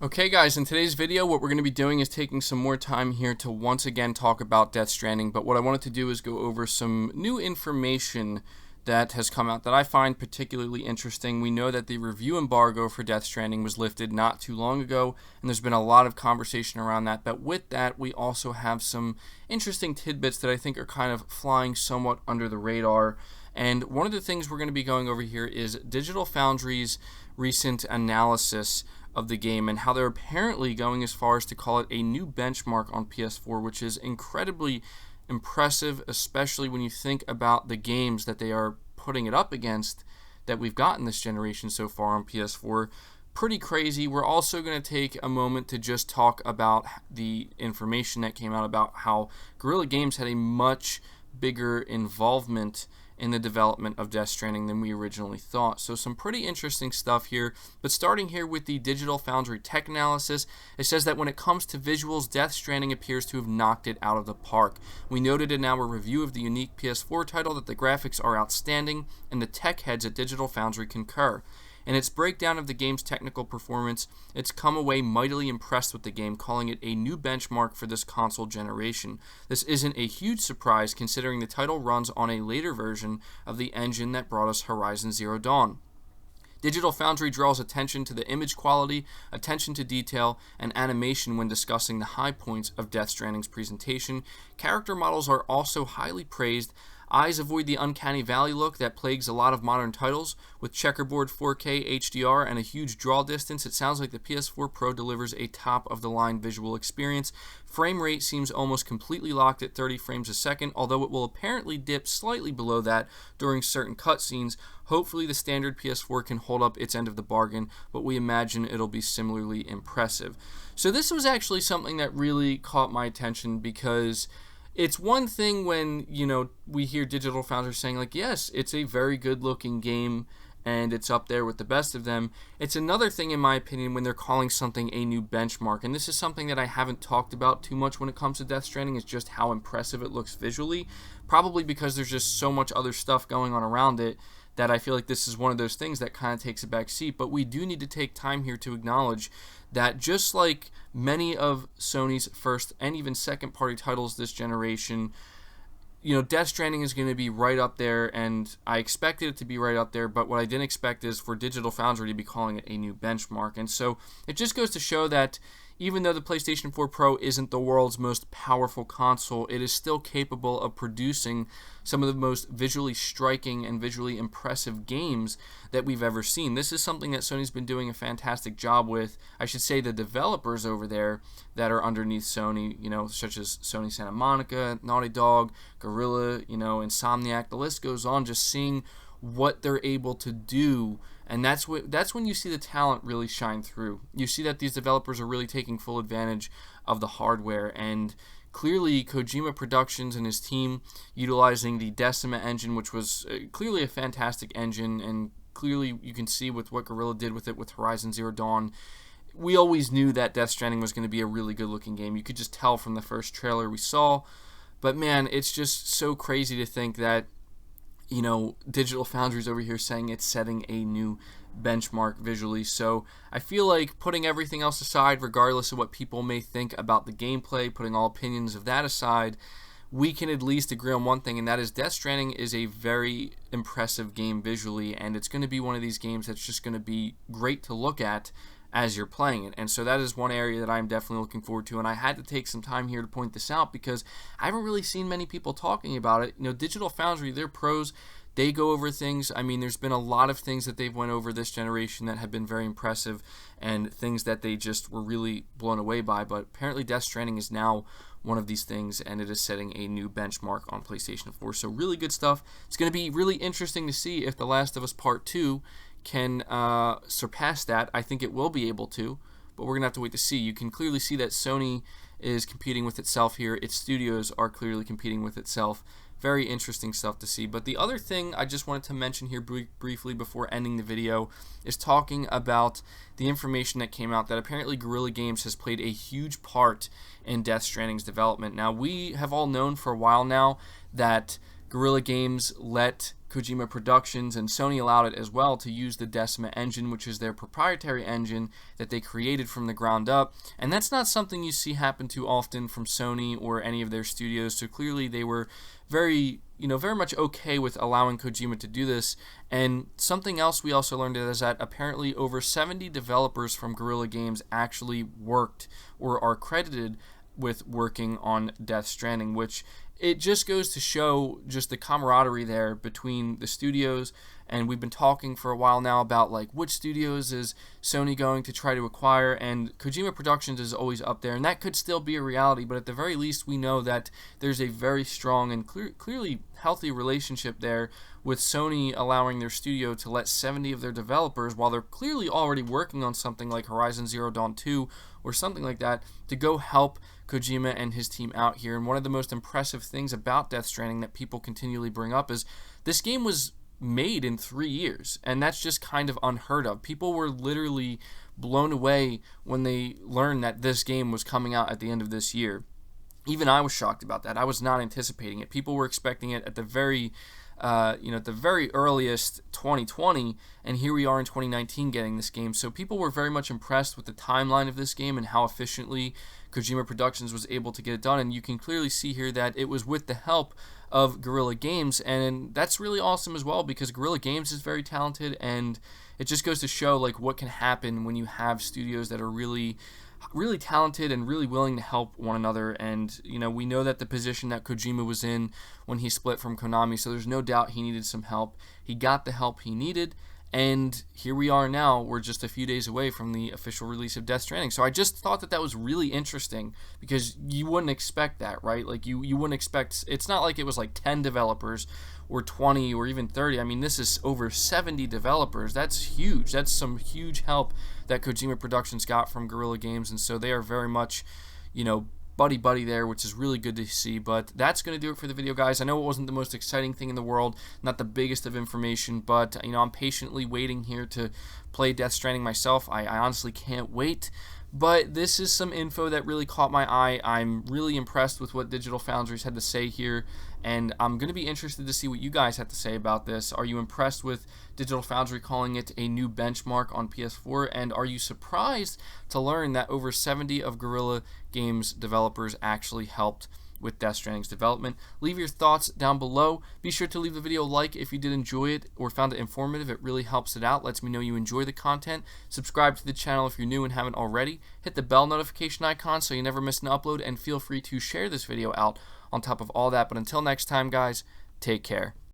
Okay guys, in today's video what we're going to be doing is taking some more time here to once again talk about Death Stranding, but what I wanted to do is go over some new information that has come out that I find particularly interesting. We know that the review embargo for Death Stranding was lifted not too long ago, and there's been a lot of conversation around that, but with that we also have some interesting tidbits that I think are kind of flying somewhat under the radar. And one of the things we're going to be going over here is Digital Foundry's recent analysis of the game and how they're apparently going as far as to call it a new benchmark on PS4, which is incredibly impressive, especially when you think about the games that they are putting it up against that we've gotten this generation so far on PS4. Pretty crazy. We're also going to take a moment to just talk about the information that came out about how Guerrilla Games had a much bigger involvement in the development of Death Stranding than we originally thought. So some pretty interesting stuff here, but starting here with the Digital Foundry tech analysis, it says that when it comes to visuals, Death Stranding appears to have knocked it out of the park. We noted in our review of the unique PS4 title that the graphics are outstanding, and the tech heads at Digital Foundry concur. In its breakdown of the game's technical performance, it's come away mightily impressed with the game, calling it a new benchmark for this console generation. This isn't a huge surprise considering the title runs on a later version of the engine that brought us Horizon Zero Dawn. Digital Foundry draws attention to the image quality, attention to detail, and animation when discussing the high points of Death Stranding's presentation. Character models are also highly praised. Eyes avoid the uncanny valley look that plagues a lot of modern titles. With checkerboard 4K HDR and a huge draw distance, it sounds like the PS4 Pro delivers a top-of-the-line visual experience. Frame rate seems almost completely locked at 30 frames a second, although it will apparently dip slightly below that during certain cutscenes. Hopefully the standard PS4 can hold up its end of the bargain, but we imagine it'll be similarly impressive. So this was actually something that really caught my attention, because it's one thing when, we hear Digital Foundry saying, like, yes, it's a very good-looking game and it's up there with the best of them. It's another thing, in my opinion, when they're calling something a new benchmark. And this is something that I haven't talked about too much when it comes to Death Stranding, is just how impressive it looks visually. Probably because there's just so much other stuff going on around it that I feel like this is one of those things that kind of takes a back seat. But we do need to take time here to acknowledge that just like many of Sony's first and even second party titles this generation, Death Stranding is going to be right up there, and I expected it to be right up there, but what I didn't expect is for Digital Foundry to be calling it a new benchmark. And so it just goes to show that even though the PlayStation 4 Pro isn't the world's most powerful console, it is still capable of producing some of the most visually striking and visually impressive games that we've ever seen. This is something that Sony's been doing a fantastic job with. I should say the developers over there that are underneath Sony, such as Sony Santa Monica, Naughty Dog, Guerrilla, Insomniac, the list goes on, just seeing what they're able to do. And that's when you see the talent really shine through. You see that these developers are really taking full advantage of the hardware, and clearly Kojima Productions and his team utilizing the Decima engine, which was clearly a fantastic engine, and clearly you can see with what Guerrilla did with it with Horizon Zero Dawn. We always knew that Death Stranding was going to be a really good looking game. You could just tell from the first trailer we saw. But man, it's just so crazy to think that Digital Foundry's over here saying it's setting a new benchmark visually. So I feel like, putting everything else aside, regardless of what people may think about the gameplay, putting all opinions of that aside, we can at least agree on one thing, and that is Death Stranding is a very impressive game visually, and it's going to be one of these games that's just going to be great to look at as you're playing it. And so that is one area that I'm definitely looking forward to, and I had to take some time here to point this out because I haven't really seen many people talking about it. Digital Foundry, they're pros. They go over things. I mean, there's been a lot of things that they've went over this generation that have been very impressive, and things that they just were really blown away by. But apparently Death Stranding is now one of these things, and it is setting a new benchmark on PlayStation 4. So really good stuff. It's going to be really interesting to see if The Last of Us Part 2 can surpass that. I think it will be able to, but we're going to have to wait to see. You can clearly see that Sony is competing with itself here. Its studios are clearly competing with itself. Very interesting stuff to see. But the other thing I just wanted to mention here briefly before ending the video is talking about the information that came out that apparently Guerrilla Games has played a huge part in Death Stranding's development. Now, we have all known for a while now that Guerrilla Games let Kojima Productions, and Sony allowed it as well to use the Decima engine, which is their proprietary engine that they created from the ground up. And that's not something you see happen too often from Sony or any of their studios. So clearly they were very much okay with allowing Kojima to do this. And something else we also learned is that apparently over 70 developers from Guerrilla Games actually worked or are credited with working on Death Stranding, which it just goes to show just the camaraderie there between the studios. And we've been talking for a while now about like which studios is Sony going to try to acquire, and Kojima Productions is always up there, and that could still be a reality, but at the very least we know that there's a very strong and clearly healthy relationship there with Sony allowing their studio to let 70 of their developers, while they're clearly already working on something like Horizon Zero Dawn 2 or something like that, to go help Kojima and his team out here. And one of the most impressive things about Death Stranding that people continually bring up is this game was made in 3 years, and that's just kind of unheard of. People were literally blown away when they learned that this game was coming out at the end of this year. Even I was shocked about that. I was not anticipating it. People were expecting it at the very earliest 2020, and here we are in 2019 getting this game. So people were very much impressed with the timeline of this game and how efficiently Kojima Productions was able to get it done. And you can clearly see here that it was with the help of Guerrilla Games, and that's really awesome as well, because Guerrilla Games is very talented, and it just goes to show like what can happen when you have studios that are really talented and really willing to help one another. And we know that the position that Kojima was in when he split from Konami, so there's no doubt he needed some help. He got the help he needed, and here we are now. We're just a few days away from the official release of Death Stranding. So I just thought that was really interesting, because you wouldn't expect that, right? Like you wouldn't expect, it's not like it was like 10 developers or 20 or even 30. I mean, this is over 70 developers. That's huge. That's some huge help that Kojima Productions got from Guerrilla Games, and so they are very much, buddy there, which is really good to see. But that's going to do it for the video, guys. I know it wasn't the most exciting thing in the world, not the biggest of information, but I'm patiently waiting here to play Death Stranding myself. I honestly can't wait. But this is some info that really caught my eye. I'm really impressed with what Digital Foundry's had to say here, and I'm going to be interested to see what you guys have to say about this. Are you impressed with Digital Foundry calling it a new benchmark on PS4? And are you surprised to learn that over 70 of Guerrilla Games developers actually helped with Death Stranding's development? Leave your thoughts down below. Be sure to leave the video a like if you did enjoy it or found it informative. It really helps it out, lets me know you enjoy the content. Subscribe to the channel if you're new and haven't already. Hit the bell notification icon so you never miss an upload, and feel free to share this video out on top of all that. But until next time, guys, take care.